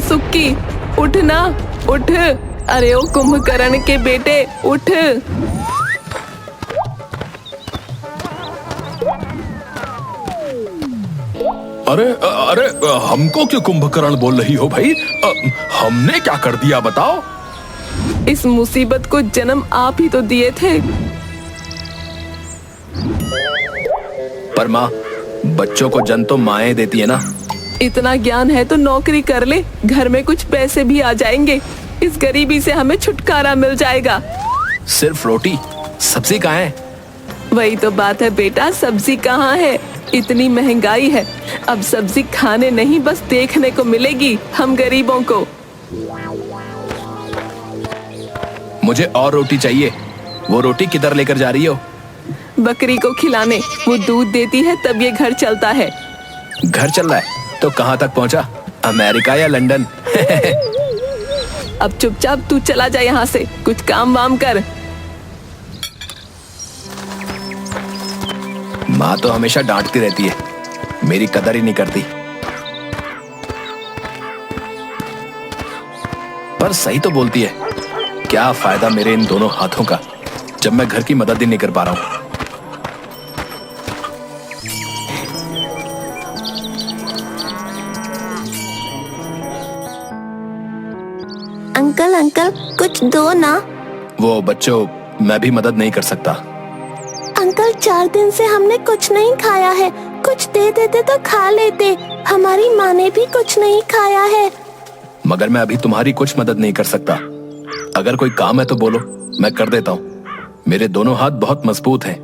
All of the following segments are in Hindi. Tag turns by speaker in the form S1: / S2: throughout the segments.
S1: सुक्की, उठ ना, उठ। अरे ओ कुंभकर्ण के बेटे, उठ।
S2: अरे अरे, हमको क्यों कुंभकर्ण बोल रही हो भाई? हमने क्या कर दिया बताओ?
S1: इस मुसीबत को जन्म आप ही तो दिए थे।
S2: पर माँ, बच्चों को जन्म तो माएं देती है ना।
S1: इतना ज्ञान है तो नौकरी कर ले, घर में कुछ पैसे भी आ जाएंगे। इस गरीबी से हमें छुटकारा मिल जाएगा।
S2: सिर्फ रोटी, सब्जी कहाँ है?
S1: वही तो बात है बेटा, सब्जी कहाँ है? इतनी महंगाई है, अब सब्जी खाने नहीं बस देखने को मिलेगी हम गरीबों को।
S2: मुझे और रोटी चाहिए। वो रोटी किधर लेकर जा रही हो?
S1: बकरी को खिलाने, वो दूध देती है तब ये घर चलता है।
S2: घर चल रहा है तो कहाँ तक पहुँचा? अमेरिका या लंदन?
S1: अब चुपचाप तू चला जा यहाँ से, कुछ काम वाम कर।
S2: माँ तो हमेशा डांटती रहती है, मेरी कदर ही नहीं करती। पर सही तो बोलती है। क्या फायदा मेरे इन दोनों हाथों का जब मैं घर की मदद ही नहीं कर पा रहा हूं।
S3: अंकल अंकल कुछ दो ना।
S2: वो बच्चों, मैं भी मदद नहीं कर सकता।
S3: अंकल 4 दिन से हमने कुछ नहीं खाया है, कुछ दे देते तो खा लेते। हमारी माँ ने भी कुछ नहीं खाया है।
S2: मगर मैं अभी तुम्हारी कुछ मदद नहीं कर सकता। अगर कोई काम है तो बोलो, मैं कर देता हूँ। मेरे दोनों हाथ बहुत मजबूत हैं।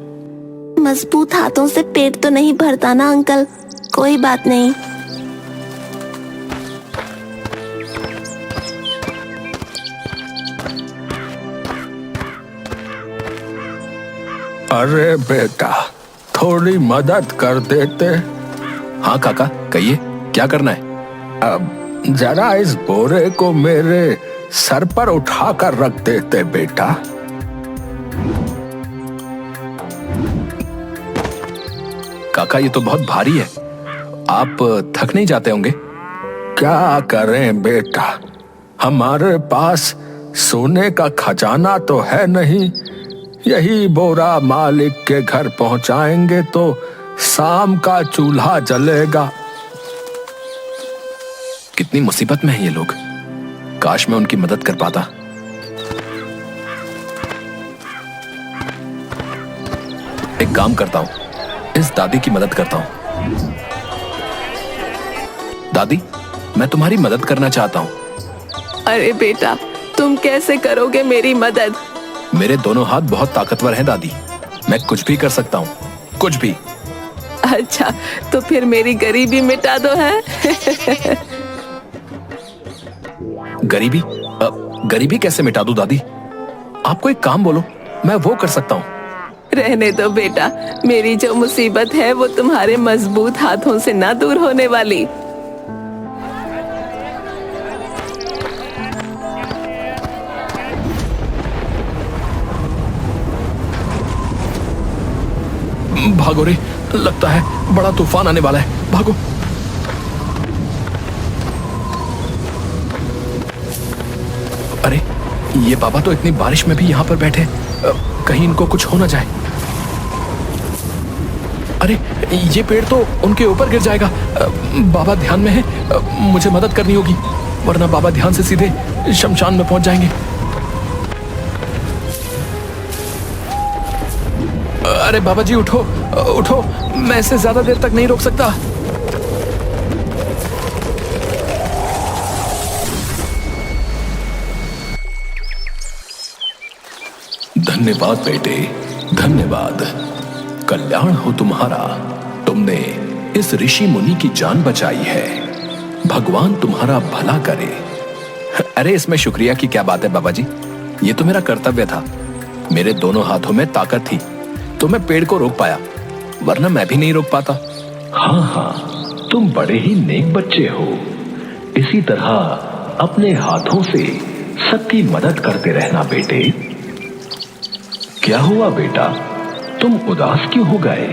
S3: मजबूत हाथों से पेट तो नहीं भरता ना अंकल। कोई बात नहीं।
S2: अरे बेटा, थोड़ी मदद कर देते। हाँ काका, कहिए क्या करना है? अब जरा इस बोरे को मेरे सर पर उठाकर रख देते बेटा। काका, ये तो बहुत भारी है, आप थक नहीं जाते होंगे? क्या करें बेटा, हमारे पास सोने का खजाना तो है नहीं। यही बोरा मालिक के घर पहुंचाएंगे तो शाम का चूल्हा जलेगा। कितनी मुसीबत में है ये लोग। काश मैं उनकी मदद कर पाता। एक काम करता हूं, इस दादी की मदद करता हूं। दादी, मैं तुम्हारी मदद करना चाहता हूं।
S1: अरे बेटा, तुम कैसे करोगे मेरी मदद?
S2: मेरे दोनों हाथ बहुत ताकतवर हैं दादी, मैं कुछ भी कर सकता हूँ, कुछ भी।
S1: अच्छा, तो फिर मेरी गरीबी मिटा दो है।
S2: गरीबी? गरीबी कैसे मिटा दूं दादी? आपको एक काम बोलो, मैं वो कर सकता हूँ।
S1: रहने दो बेटा, मेरी जो मुसीबत है वो तुम्हारे मजबूत हाथों से ना दूर होने वाली।
S2: भागो रे, लगता है बड़ा तूफान आने वाला है, भागो। अरे, ये बाबा तो इतनी बारिश में भी यहाँ पर बैठे, कहीं इनको कुछ हो ना जाए। अरे, ये पेड़ तो उनके ऊपर गिर जाएगा। बाबा ध्यान में है, मुझे मदद करनी होगी, वरना बाबा ध्यान से सीधे शमशान में पहुंच जाएंगे। अरे बाबा जी, उठो उठो, मैं इसे ज्यादा देर तक नहीं रोक सकता। धन्यवाद बेटे, धन्यवाद। कल्याण हो तुम्हारा, तुमने इस ऋषि मुनि की जान बचाई है। भगवान तुम्हारा भला करे। अरे, इसमें शुक्रिया की क्या बात है बाबा जी, ये तो मेरा कर्तव्य था। मेरे दोनों हाथों में ताकत थी तो मैं पेड़ को रोक पाया, वरना मैं भी नहीं रोक पाता।
S4: हाँ हाँ, तुम बड़े ही नेक बच्चे हो। इसी तरह अपने हाथों से सबकी मदद करते रहना बेटे। क्या हुआ बेटा, तुम उदास क्यों हो गए?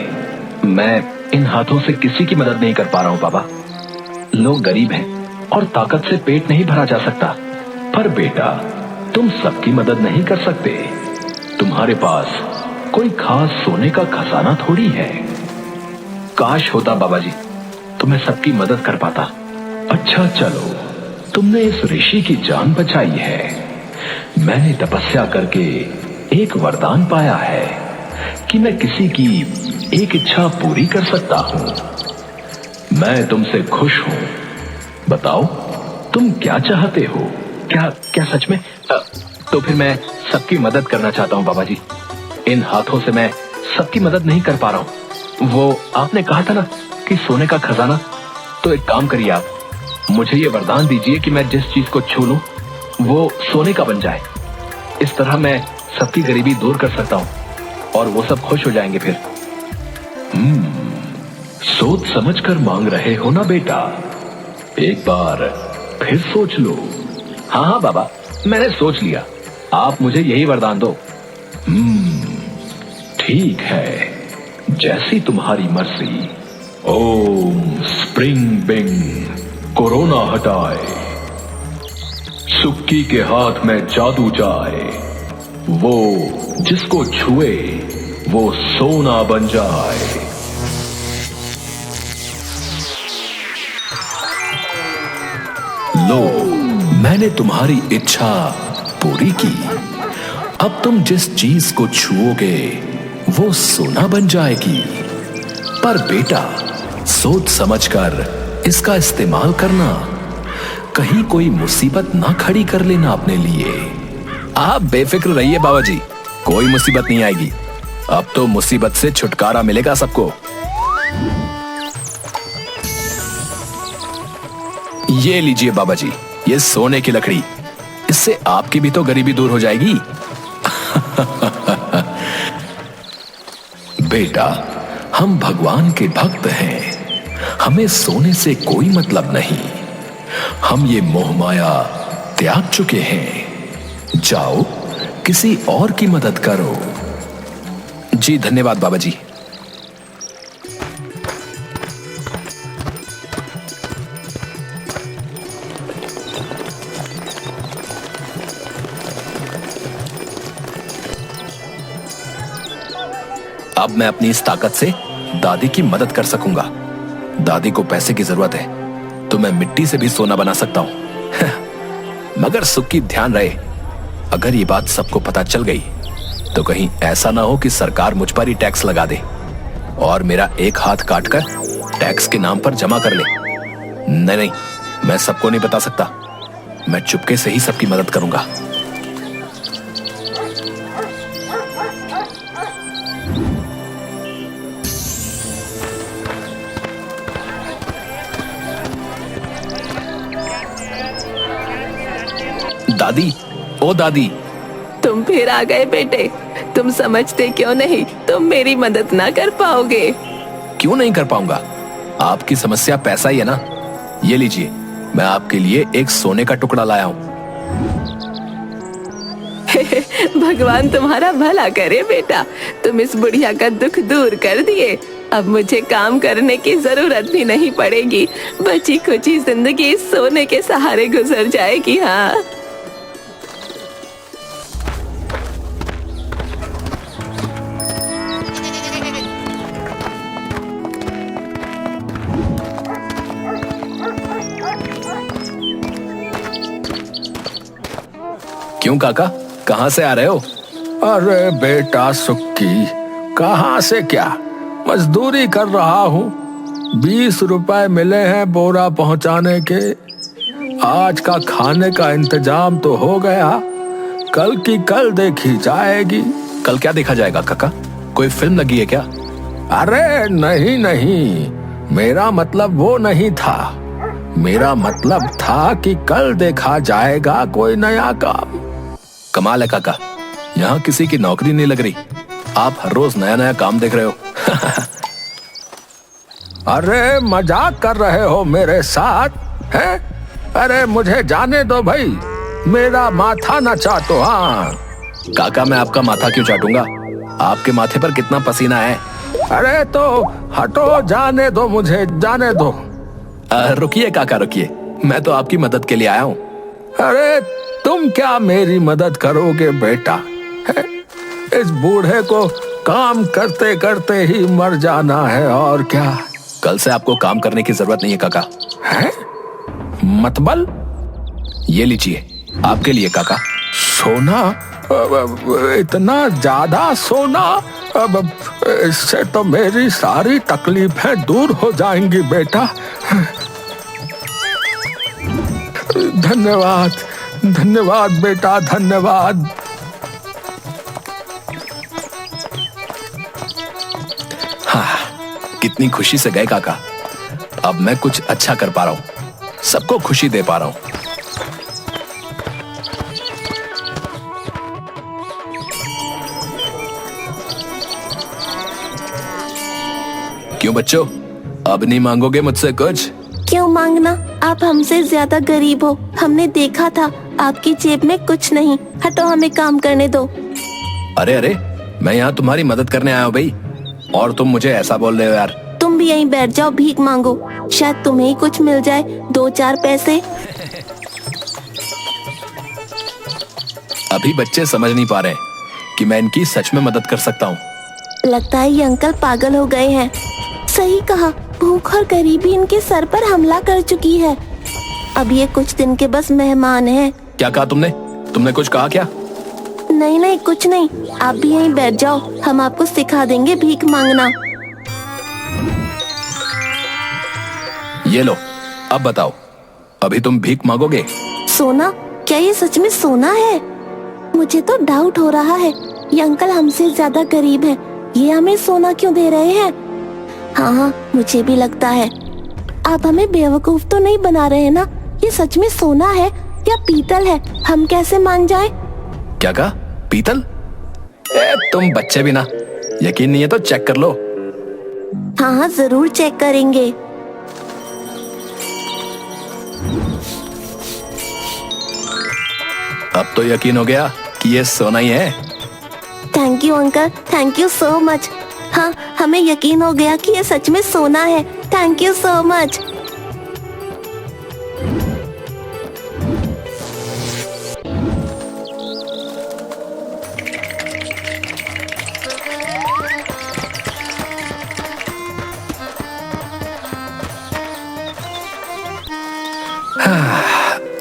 S2: मैं इन हाथों से किसी की मदद नहीं कर पा रहा हूँ बाबा। लोग गरीब हैं,
S4: और ताकत से पेट नहीं भरा जा सकता। पर बेटा, तुम सबकी मदद नहीं कर सकते। तुम्हारे पास कोई खास सोने का खजाना थोड़ी है। काश होता बाबा जी, तो मैं सबकी मदद कर पाता। अच्छा चलो, तुमने इस ऋषि की जान बचाई है। मैंने तपस्या करके एक वरदान पाया है कि मैं किसी की एक इच्छा पूरी कर सकता हूं। मैं तुमसे खुश हूं। बताओ, तुम क्या चाहते हो? क्या सच में? तो फिर मैं सबकी मदद करना चाहता हूं बाबा जी। इन हाथों से मैं सबकी मदद नहीं कर पा रहा हूं। वो आपने कहा था ना कि सोने का खजाना, तो एक काम करिए, आप मुझे ये वरदान दीजिए कि मैं जिस चीज को छू लूं वो सोने का बन जाए। इस तरह मैं सबकी गरीबी दूर कर सकता हूं और वो सब खुश हो जाएंगे फिर।
S2: सोच समझ कर मांग रहे हो ना बेटा? एक बार फिर सोच लो।
S4: हाँ बाबा, मैंने सोच लिया। आप मुझे यही वरदान दो।
S2: ठीक है, जैसी तुम्हारी मर्जी। ओम स्प्रिंग बिंग, कोरोना हटाए, सुक्की के हाथ में जादू जाए, वो जिसको छुए वो सोना बन जाए। लो, मैंने तुम्हारी इच्छा पूरी की। अब तुम जिस चीज को छुओगे वो सोना बन जाएगी। पर बेटा, सोच समझकर इसका इस्तेमाल करना, कहीं कोई मुसीबत ना खड़ी कर लेना अपने लिए।
S5: आप बेफिक्र रहिए बाबा जी, कोई मुसीबत नहीं आएगी। अब तो मुसीबत से छुटकारा मिलेगा सबको। ये लीजिए बाबा जी, ये सोने की लकड़ी, इससे आपकी भी तो गरीबी दूर हो जाएगी।
S2: बेटा, हम भगवान के भक्त हैं, हमें सोने से कोई मतलब नहीं। हम ये मोह माया त्याग चुके हैं। जाओ, किसी और की मदद करो।
S5: जी धन्यवाद बाबा जी। अब मैं अपनी इस ताकत से दादी की मदद कर सकूंगा। दादी को पैसे की जरूरत है तो मैं मिट्टी से भी सोना बना सकता हूं। मगर सुक्की, ध्यान रहे, अगर ये बात सबको पता चल गई तो कहीं ऐसा ना हो कि सरकार मुझ पर ही टैक्स लगा दे और मेरा एक हाथ काटकर टैक्स के नाम पर जमा कर ले। नहीं, मैं सबको नहीं बता सकता। मैं चुपके से ही सबकी मदद करूंगा। दादी, ओ दादी।
S1: तुम फिर आ गए बेटे। तुम समझते क्यों नहीं तुम मेरी मदद ना कर पाओगे?
S5: क्यों नहीं कर पाऊंगा? आपकी समस्या पैसा ही है ना। ये लीजिए, मैं आपके लिए एक सोने का टुकड़ा लाया हूं।
S1: भगवान तुम्हारा भला करे बेटा, तुम इस बुढ़िया का दुख दूर कर दिए। अब मुझे काम करने की जरूरत भी नहीं पड़ेगी। बची खुची जिंदगी सोने के सहारे गुजर जाएगी। हाँ,
S5: क्यों काका, कहां से आ रहे हो?
S6: अरे बेटा सुक्की, कहां से क्या, मजदूरी कर रहा हूँ। 20 रुपए मिले हैं बोरा पहुंचाने के। आज का खाने का इंतजाम तो हो गया, कल की कल देखी जाएगी।
S5: कल क्या देखा जाएगा काका? कोई फिल्म लगी है क्या?
S6: अरे नहीं, मेरा मतलब वो नहीं था। मेरा मतलब था कि कल देखा जाएगा कोई नया काम।
S5: कमाल है काका, यहाँ किसी की नौकरी नहीं लग रही। आप हर रोज नया नया काम देख रहे हो।
S6: अरे मजाक कर रहे हो मेरे साथ हैं? अरे मुझे जाने दो भाई, मेरा माथा न चाटो। हाँ
S5: काका, मैं आपका माथा क्यों चाटूंगा? आपके माथे पर कितना पसीना है।
S6: अरे तो हटो, जाने दो मुझे, जाने दो।
S5: रुकिए काका, रुकिए, मैं तो आपकी मदद के लिए आया हूँ।
S6: अरे तुम क्या मेरी मदद करोगे बेटा? है? इस बूढ़े को काम करते करते ही मर जाना है और क्या।
S5: कल से आपको काम करने की जरूरत नहीं है काका।
S6: है? मतबल?
S5: ये लीजिए, आपके लिए काका।
S6: सोना? इतना ज्यादा सोना? इससे तो मेरी सारी तकलीफें दूर हो जाएंगी बेटा। धन्यवाद, धन्यवाद बेटा, धन्यवाद।
S5: हाँ, कितनी खुशी से गए काका। अब मैं कुछ अच्छा कर पा रहा हूँ, सबको खुशी दे पा रहा हूँ। क्यों बच्चों, अब नहीं मांगोगे मुझसे कुछ?
S3: क्यों मांगना? आप हमसे ज्यादा गरीब हो। हमने देखा था आपकी जेब में कुछ नहीं। हटो, हमें काम करने दो।
S5: अरे अरे, मैं यहाँ तुम्हारी मदद करने आया हूँ भाई, और तुम मुझे ऐसा बोल रहे हो यार।
S3: तुम भी यहीं बैठ जाओ, भीख मांगो, शायद तुम्हें ही कुछ मिल जाए, 2-4 पैसे।
S5: अभी बच्चे समझ नहीं पा रहे कि मैं इनकी सच में मदद कर सकता हूँ।
S3: लगता है ये अंकल पागल हो गए हैं। सही कहा, भूख और गरीबी इनके सर पर हमला कर चुकी है। अब ये कुछ दिन के बस मेहमान हैं।
S5: क्या कहा तुमने? तुमने कुछ कहा क्या?
S3: नहीं नहीं, कुछ नहीं। आप भी यहीं बैठ जाओ, हम आपको सिखा देंगे भीख मांगना।
S5: ये लो, अब बताओ, अभी तुम भीख मांगोगे?
S3: सोना? क्या ये सच में सोना है? मुझे तो डाउट हो रहा है, ये अंकल हमसे ज्यादा गरीब हैं। ये हमें सोना क्यों दे रहे हैं? हाँ हाँ, मुझे भी लगता है। आप हमें बेवकूफ तो नहीं बना रहे हैं ना? ये सच में सोना है या पीतल है? हम कैसे मान जाएं?
S5: क्या कहा? पीतल? तुम बच्चे भी ना, यकीन नहीं है तो चेक कर लो।
S3: हाँ हाँ, जरूर चेक करेंगे।
S5: अब तो यकीन हो गया कि ये सोना ही है।
S3: Thank you uncle, thank you so much. हाँ, हमें यकीन हो गया कि ये सच में सोना है। Thank you so much.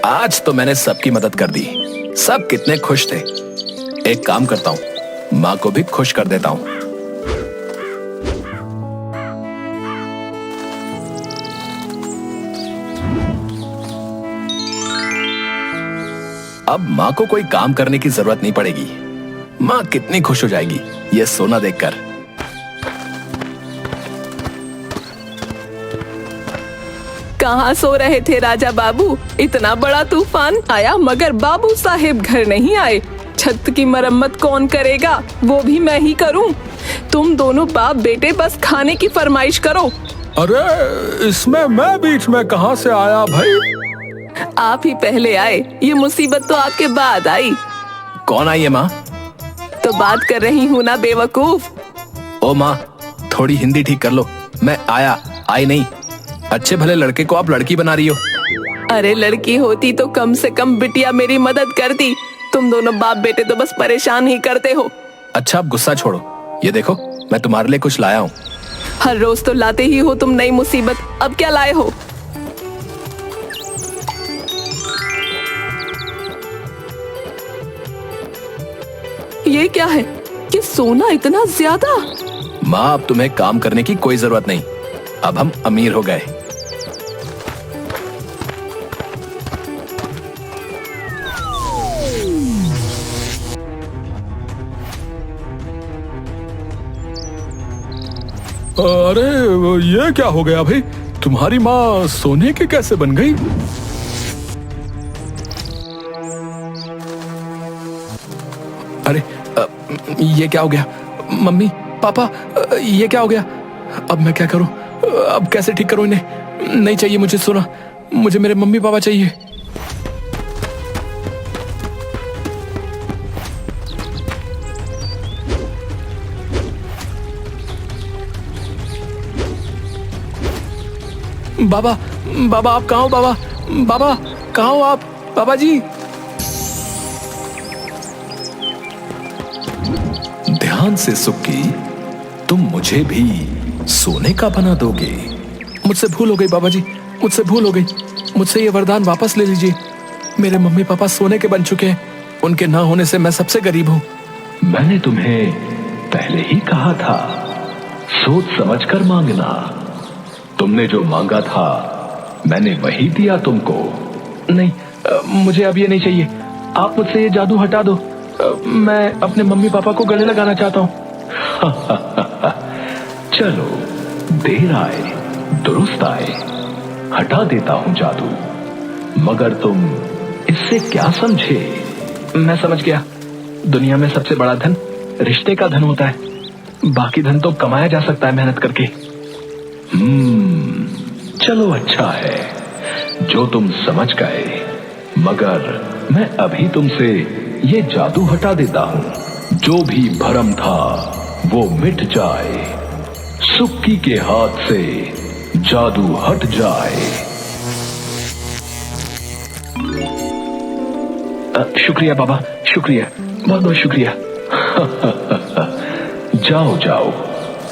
S5: आज तो मैंने सबकी मदद कर दी, सब कितने खुश थे। एक काम करता हूँ, माँ को भी खुश कर देता हूँ। अब माँ को कोई काम करने की जरूरत नहीं पड़ेगी। माँ कितनी खुश हो जाएगी ये सोना देखकर।
S1: कहाँ सो रहे थे राजा बाबू? इतना बड़ा तूफान आया मगर बाबू साहेब घर नहीं आए। छत की मरम्मत कौन करेगा? वो भी मैं ही करूं। तुम दोनों बाप बेटे बस खाने की फरमाइश करो।
S6: अरे इसमें मैं बीच में कहाँ से आया भाई?
S1: आप ही पहले आए, ये मुसीबत तो आपके बाद आई।
S5: कौन आई है माँ?
S1: तो बात कर रही हूँ ना बेवकूफ।
S5: ओ माँ, थोड़ी हिंदी ठीक कर लो। मैं आया, आई नहीं। अच्छे भले लड़के को आप लड़की बना रही हो।
S1: अरे लड़की होती तो कम से कम बिटिया मेरी मदद करती। तुम दोनों बाप बेटे तो बस परेशान ही करते हो।
S5: अच्छा, अब गुस्सा छोड़ो। ये देखो, मैं तुम्हारे लिए कुछ लाया हूँ।
S1: हर रोज तो लाते ही हो तुम नई मुसीबत। अब क्या लाए हो? ये क्या है? ये सोना इतना ज्यादा?
S5: माँ, अब तुम्हें काम करने की कोई जरूरत नहीं। अब हम अमीर हो गए।
S6: अरे ये क्या हो गया भाई? तुम्हारी माँ सोने की कैसे बन गई?
S5: अरे ये क्या हो गया? मम्मी, पापा, ये क्या हो गया? अब मैं क्या करूं? अब कैसे ठीक करूं इन्हें? नहीं चाहिए मुझे सोना, मुझे मेरे मम्मी पापा चाहिए। बाबा, बाबा आप कहाँ हो? बाबा, बाबा कहाँ हो आप? बाबा जी।
S2: ध्यान से सुक्की, तुम मुझे भी सोने का बना दोगे?
S5: मुझसे भूल हो गई बाबा जी, मुझसे भूल हो गई। मुझसे ये वरदान वापस ले लीजिए। मेरे मम्मी पापा सोने के बन चुके हैं। उनके ना होने से मैं सबसे गरीब हूँ।
S4: मैंने तुम्हें पहले ही कहा था, सोच समझकर मांगना। तुमने जो मांगा था मैंने वही दिया तुमको।
S5: नहीं, मुझे अब ये नहीं चाहिए। आप मुझसे ये जादू हटा दो। मैं अपने मम्मी पापा को गले लगाना चाहता हूँ।
S4: चलो, देर आए दुरुस्त आए, हटा देता हूं जादू। मगर तुम इससे क्या समझे?
S5: मैं समझ गया। दुनिया में सबसे बड़ा धन रिश्ते का धन होता है। बाकी धन तो कमाया जा सकता है मेहनत करके।
S4: चलो अच्छा है जो तुम समझ गए। मगर मैं अभी तुमसे ये जादू हटा देता हूं। जो भी भरम था वो मिट जाए, सुक्की के हाथ से जादू हट जाए।
S5: शुक्रिया बाबा, शुक्रिया, बहुत बहुत शुक्रिया।
S4: जाओ जाओ,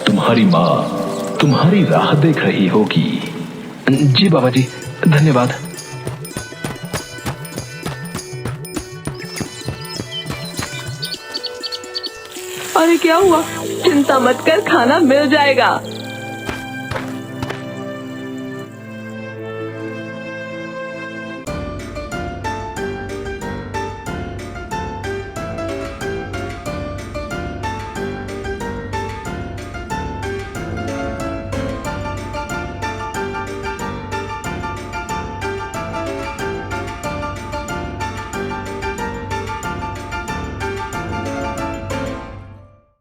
S4: तुम्हारी माँ तुम्हारी राह देख रही होगी।
S5: जी बाबा जी, धन्यवाद।
S1: अरे क्या हुआ? चिंता मत कर, खाना मिल जाएगा।